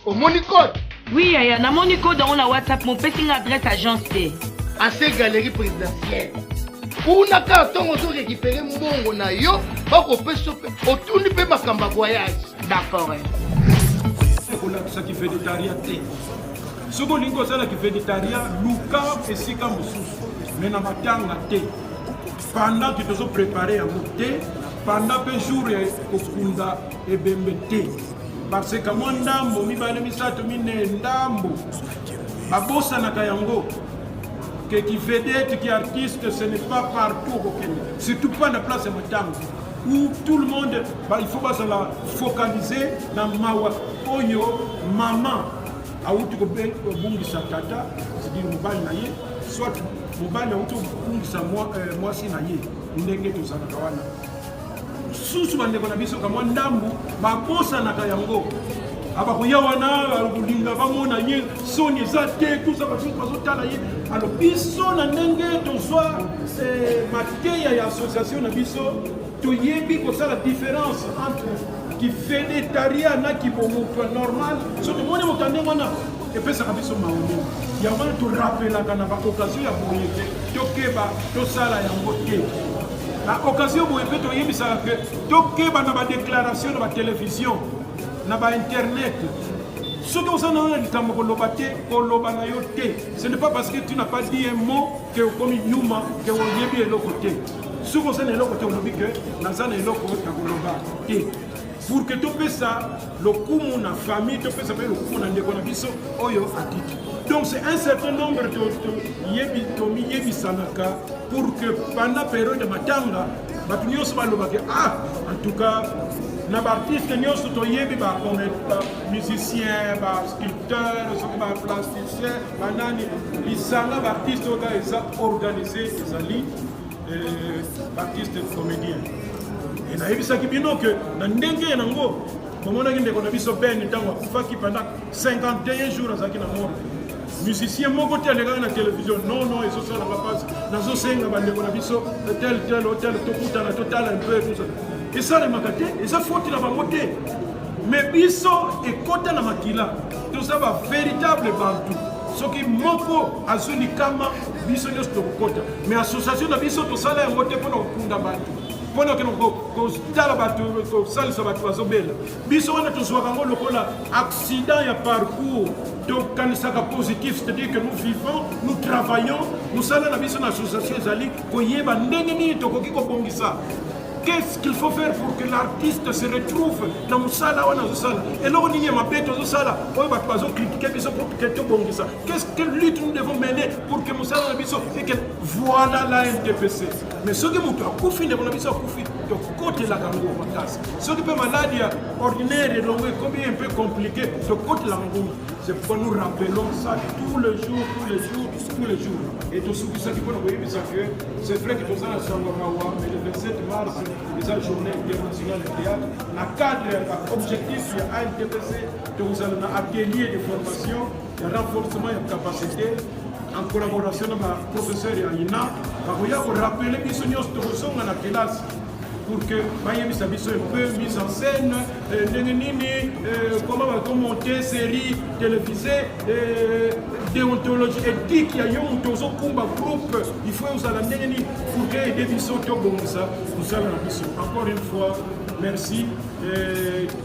Au Monicode. Oui, yaya, na Monicode on a WhatsApp mon petit adresse agence T. À ces galeries présidentielles. Pour na carton on récupérer mbongo na yo, bako peso otuni pe makamba voyage. D'accord. Pour la ça qui fait des tariatés. Ce qu'on dit ça qui fait des tariats, Luka et Sika Moussous. Mais na matanga té. Pendant que tu as préparé à monter, pendant que jour au Kunda et Bembete. Parce que moi ndambo mi bale misato mine ndambo. Babosa na kayango. Que qui vedette, qui artiste, ce n'est pas partout au Kenya. Surtout pas dans la place de Matanga. Où tout le monde, il faut pas se la focaliser dans Mawa. Oyo, maman. A outu ko bungisa tata, c'est-à-dire mobile naye, soit mobile a outu bungisa moi si naye, ndenge to sana kawana. Susu bande ko na biso ka ndambu, ba bosa na kayango. Aba kuya wana kulinga bamona ye soni zate tout ça ba tout tala ye. Alors biso na ndenge to soit mateya ya association na biso to yebi ko ça la différence entre qui fait des tarias na qui bon normal so de moni motande wana et pesa kabiso maoni ya wana to rappela kana ba occasion ya boyete to keba to sala ya ngote la occasion boyete to yebisa que to keba na ba déclaration na ba télévision na ba internet ce que vous en avez dit comme ce n'est pas parce que tu n'as pas dit un mot que comme Yuma que vous yebi le côté ce que vous en avez le côté on dit que nazana le côté pour que tu fais ça, le coup la famille, tu fais ça, le coup na ndeko na biso, oyo atiki. Donc c'est un certain nombre de yebi sanaka pour que pendant la période de matanga, batu nyonso baloba que en tout cas na artiste nyonso to yebi ba musicien, ba sculpteur, ba plasticien, ba nani, lisanga ba artiste oka eza organisé ezali artiste comédien. Et na yebisa ki bino que na ndenge nango komona ki ndeko na biso ben ntango akufaki pendant 51 jours azaki na mort musicien moko te aleka na télévision non et ça la passe nazo senga bandeko na biso tel hôtel tokuta na total un peu tout ça et ça les makate et ça faut la bangote mais biso et kota na makila tout ça va véritable bantu soki moko azuni kama biso nyos to kota mais association na biso to sala ngote pona kunda bantu pendant que nous salisa batu bazobela biso wana tozwaka ngo lokola accident ya parcours donc kanisaka positif c'est-à-dire que nous vivons nous travaillons nous sala na biso na association ezali koyeba ndenge nini tokoki kobongisa. Qu'est-ce qu'il faut faire pour que l'artiste se retrouve dans le sala ou dans le sala? Et là, on y a ma bête au sala. On va pas critiquer les autres pour que tu bon ça. Quelle lutte nous devons mener pour que nous sala et que voilà la NTPC. Mais ce que nous avons koufi, nous avons koufi de côté la gango matas. Ce qui peut maladie ordinaire et longue, combien un peu compliqué de côté la gango. C'est pourquoi nous rappelons ça tous les jours. Et tout ce qui s'est fait, c'est vrai que nous avons Sangamawa, mais le 27 mars, les journée internationale de théâtre, dans le cadre objectif de l'ANTPC, nous avons un atelier de formation, de renforcement de capacité, en collaboration avec le professeur Yaina, pour rappeler que nous sommes dans la classe. Pour que Mayemi Sabiso un peu mise en scène, comment monter série télévisée, déontologie éthique, il y a un tozo kumba groupe, il faut nous aller pour que des bisous comme ça, nous allons la mission. Encore une fois, merci.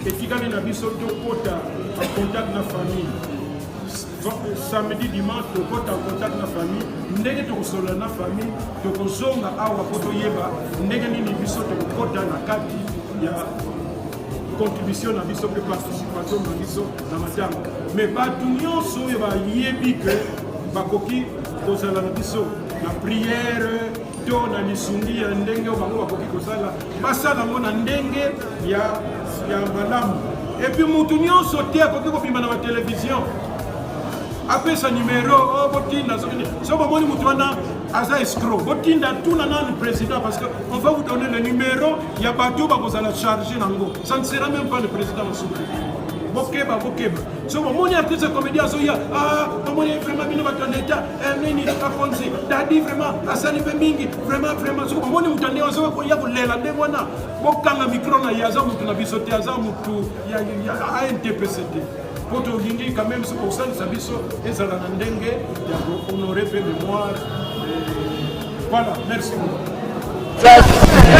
Et qui gagne la mission de Kota en contact de la famille. Samedi, dimanche, tu es en contact avec la famille. Ndenge tu es dans la famille, tu es zonga awa poto yeba. Ndenge nini biso tu es dans la kati ya contribution na biso pe participation na biso na matanga. Mais ba nyonso yeba yebi que bakoki kozala na biso na prière to na lisungi ya ndenge bango bakoki kozala basala ngo na ndenge ya malamu. Et puis mutu nyonso te akoki kopima na télévision. Après ce numéro, Botinda, si vous avez un escroc, Botinda, tout le président, parce qu'on va vous donner le numéro, il y a Batou qui va vous charger. Ça ne sera même pas le président de Soukri. Bokeba. Si vous avez un artiste comédien, comment il est vraiment bien dans l'État, il a dit vraiment, Assani Mingi, vraiment, si vous avez un micro, il y a un NTPCT. pour tolingi quand même c'est pour ça ça biso ezala na ndenge ya honorer pe mémoire voilà merci beaucoup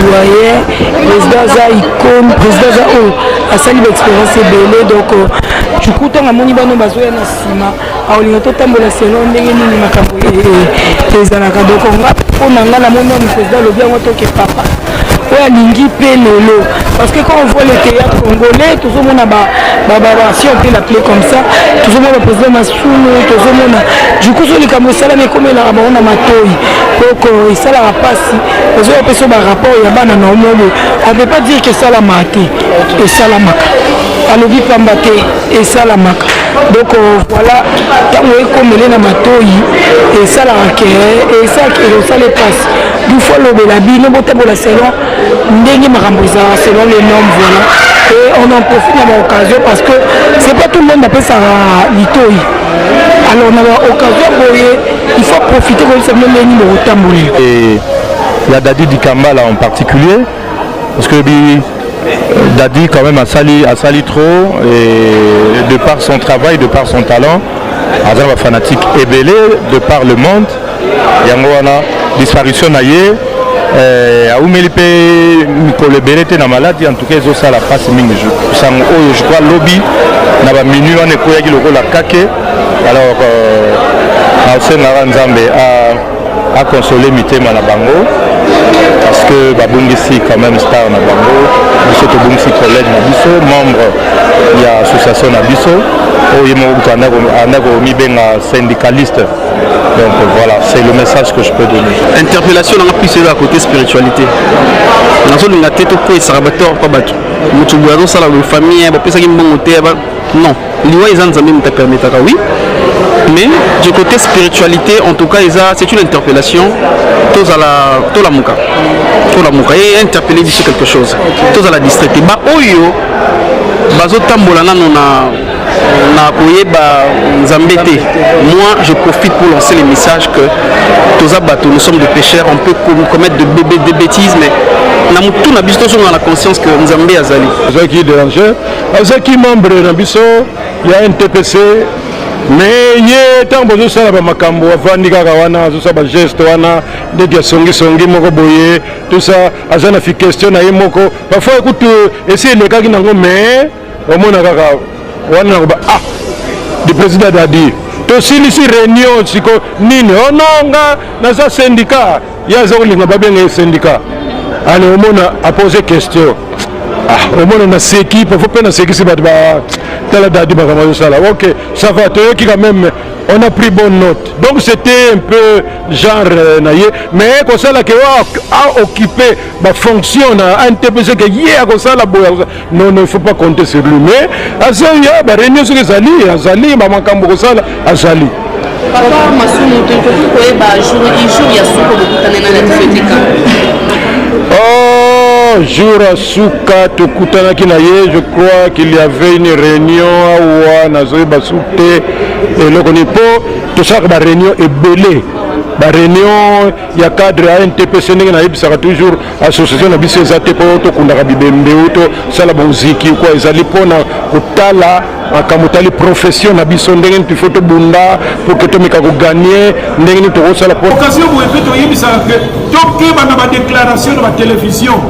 doyen président za icône président za oyo asali baexpérience ebele donc duku ntango amoni bano bazoya na nsima aolinga totambola selo ndenge nini makambo ezalaka donc nga mpo na nga namoni wani président alobi yango toke papa oyo alingi mpe lelo parce que quand on voit le théâtre congolais tozomona si on peut l'appeler comme ça tozomona président Masunu tozomona duku so likambo esalami ekomelaka bango na matoi donc esalaka mpasi ozoya mpe so barapport ya bana na omobo on peut pas dire que esalamaka te esalamaka alobi pamba te esalamaka donc voilà ntango ekomele na matoi esalaka ke esala epasi dufo lobela bino botambola selon ndenge makambo ezalaka selon les normes voilà et on en profite na baoccasion parce que c'est pas tout le monde apesaka litoi alors na baoccasion boye il faut profiter koyisa bino ndenge bokotambolela et il y a Dadi Dikambala en particulier parce que Dadi quand même a sali trop et de par son travail, de par son talent, Azava fanatique ebele de par le monde, yango wana disparition naie aumeli pe mikolo ebele te na maladie en tout cas ezosala passe mingi sango oyo je crois lobby na ba minui wana ekoyaki lokola kake alors aosengaka nzambe a consoler mitema na bango parce que babungisi quand même star na bango biso tobungisi collègue na biso membre ya association na biso oyo moko andako mibenga syndicaliste donc voilà c'est le message que je peux donner. Interpellation nanga plus à côté spiritualité nazolinga te tokwesaka bator pa bato motu boye azosala famille bapesaki mbongo te non liwa eza nzambe moto apermetaka oui mais du côté spiritualité en tout cas c'est une interpellation tolamuka et interpeller d'ici quelque chose tozala distraité ba oyo bazotambola nano na koyeba nzambe te. Moi je profite pour lancer les messages que toza bato nous sommes des pécheurs, on peut commettre des bêtises mais na mutu na biso on a conscience que nzambe azali ça qui dérange ça qui membre na biso ya NTPC mais ye ntango bozosala bamakambo avandi kaka wana azosala bageste wana ndeti ya songisongi moko boye tout ça aza na fi question na ye moko parfois écoute esi elekaki nango mais omona kaka wana nakoba du président Dadi tosilisi réunion siko nini ononga naza syndicat ye aza kolinga babenga ye syndicat ale omona apose question omona na seki parfois mpe na sekisi bato batala Dadi makambo azosala ok ça va toyoki quand même on a pris bonne note donc c'était un peu genre naye mais kosala ke a occupé bafonction na NTPC ke ye akosala boya non il faut pas compter sur lui mais azoya baréunion soki azali bamakambo kosala azali papa Masunu tokoki koyeba jour ya suko bokutana na tifetika jour à Souka tokutanaki na ye je crois qu'il y avait une réunion awa nazoyeba sute eloko ni po tosalaka baréunion ebele baréunion ya cadre ya NTPC ndenge nayebisaka toujours association na biso eza te mpo tokundaka bibembe o tosala bonziki kua ezali mpona kotala makambo tali profession na biso ndenge nini tifo tobunda pour que tomeka koganye ndenge nini tokosala po occasion boye mpe toyebisaka ke tokeba na badéclaration na batélévision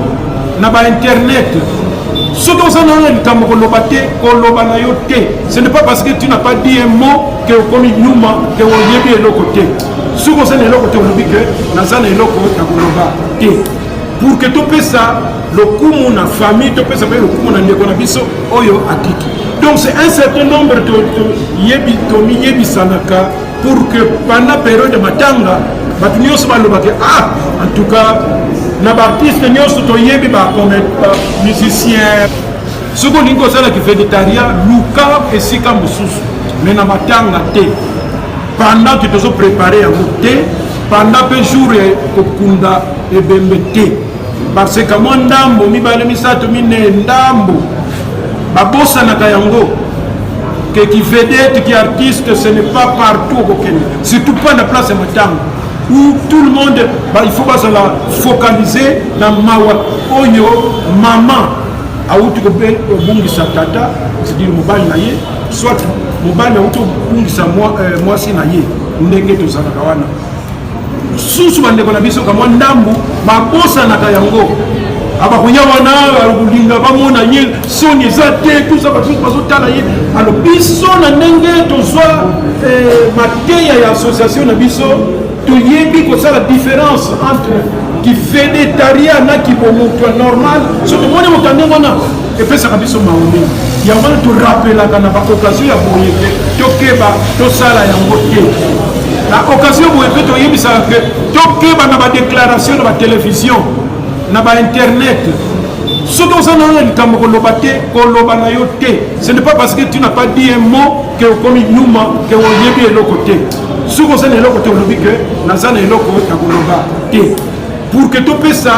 na internet soki ozana na likambo koloba te koloba na yo te ce n'est pas parce que tu n'as pas dit un mot que okomi nyuma ke oyebi eloko te soki ozana eloko te olobi ke naza na eloko ya koloba te pour que topesa lokumu na famille topesa mpe lokumu na ndeko na biso oyo atiki donc c'est un certain nombre tomiyebisanaka pour que pendant période matanga bato nyonso balobake en tout cas na baartiste nyonso toyebi bamusicien soki olingi kosalaki végétarien luka esika mosusu mais na matanga te pendant que tozoprépare yango te pendant mpe jour kokunda ebembe te parce que mwa ndambo mibale misato mine ndambo babosanaka yango que qui vedette qui artiste ce n'est pas partout au Kenya surtout pas na place ya matanga où tout le monde il faut pas se focaliser dans mawa oyo maman auti ko bongisa tata c'est-à-dire mobali na ye soit mobali autobungisa mwasi na ye ndenge tozalaka wana susu bandeko na biso kamwa ndambu babosanaka yango abakoya wana kolinga bamona ye soni eza te tuza bato bazotala ye alo biso na ndenge tozwa mateya ya association na biso toyebi kosala différence entre kivégétarien na kibomoto normal so tomoni moto ya ndenge wana epesaka biso maoni yango wana torapelaka na baokazio ya boye te tokeba tosala yango te na okazio boye mpe toyebisaka ke tokeba na badéclaration na batelevizio na bainternet soki oza nana likambo koloba te koloba na yo te ce n'est pas parce que tu n'as pas dit un mot ke okomi nyuma ke oyebi eloko te soki oza na eloko te olobi ke naza na eloko ya koloba te pour que topesa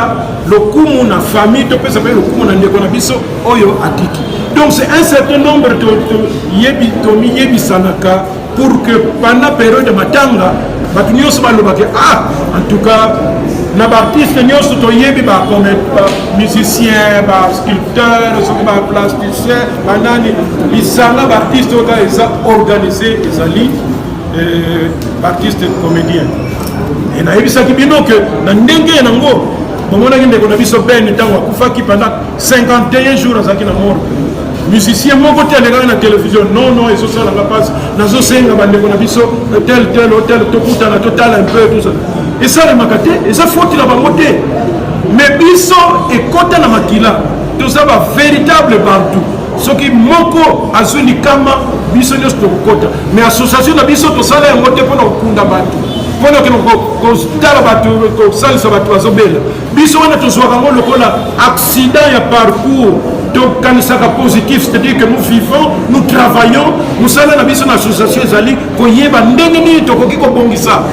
lokumu na famille topesa mpe lokumu na ndeko na biso oyo atiki donc c'est un certain nombre tomiyebisanaka pour que pendant période ya matanga bato nyonso balobake en tout cas na baartiste nyonso toyebi bamusicien basculpteur soki baplasticien banani lisanga baartiste oyo kaka eza organisé ezali baartiste comédien e nayebisaki bino ke na ndenge nango bomonaki ndeko na biso bene ntango akufaki pendant 51 jours azalaki na mort musicien moko te alekaki na télévision non ezosalanga mpasi nazosenga bandeko na biso tel tokutana totala un peu tout ça esalemaka te eza foti na bango te mais biso ekota na makila toza bavéritable bantu soki moko azwi likama biso nyonso tokokota mais association na biso tosala yango te mpona kokunda bato mpona kotala bato kosalisa bato bazobela biso wana tozwaka yango lokola accident ya parcours tokanisaka positif c'est-à-dire que nous vivons nous travaillons mosala na biso na association ezali koyeba ndenge nini tokoki kobongisa.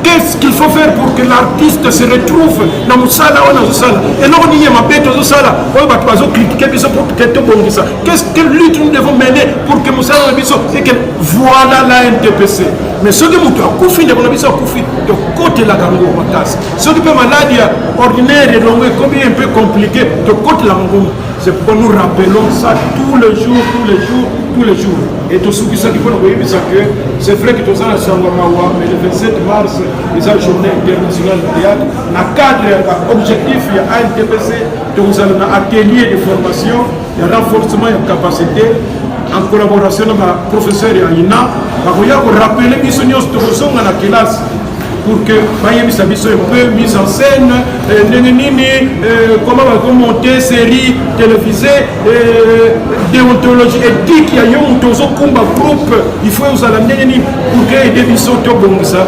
Qu'est-ce qu'il faut faire pour que l'artiste se retrouve dans Moussala ou dans Moussala? Et non, on y est ma bête aux Moussala. On va pas critiquer pour que tu bon ça. Qu'est-ce que lutte nous devons mener pour que Moussala et que voilà la NTPC. Mais ceux qui ont koufi de mon avis, koufi de côté la gango matas. Ceux qui peuvent maladie ordinaire et longue, combien un peu compliqué de côté la gango. C'est pourquoi nous rappelons ça tous les jours. Et tout ce qui s'est dit pour nous, c'est vrai que tout ça, mais le 27 mars, les journée internationale du théâtre, dans le cadre objectif, il y a ANTPC, nous avons un atelier de formation, il y a renforcement de capacité, en collaboration avec le professeur Yaina, il y a rappeler que nous sommes dans la classe. Pour que Bayemi Sabiso un peu mise en scène, comment monter série télévisée, déontologie éthique, il y a un groupe, il faut que vous allez pour que les biso to bon ça.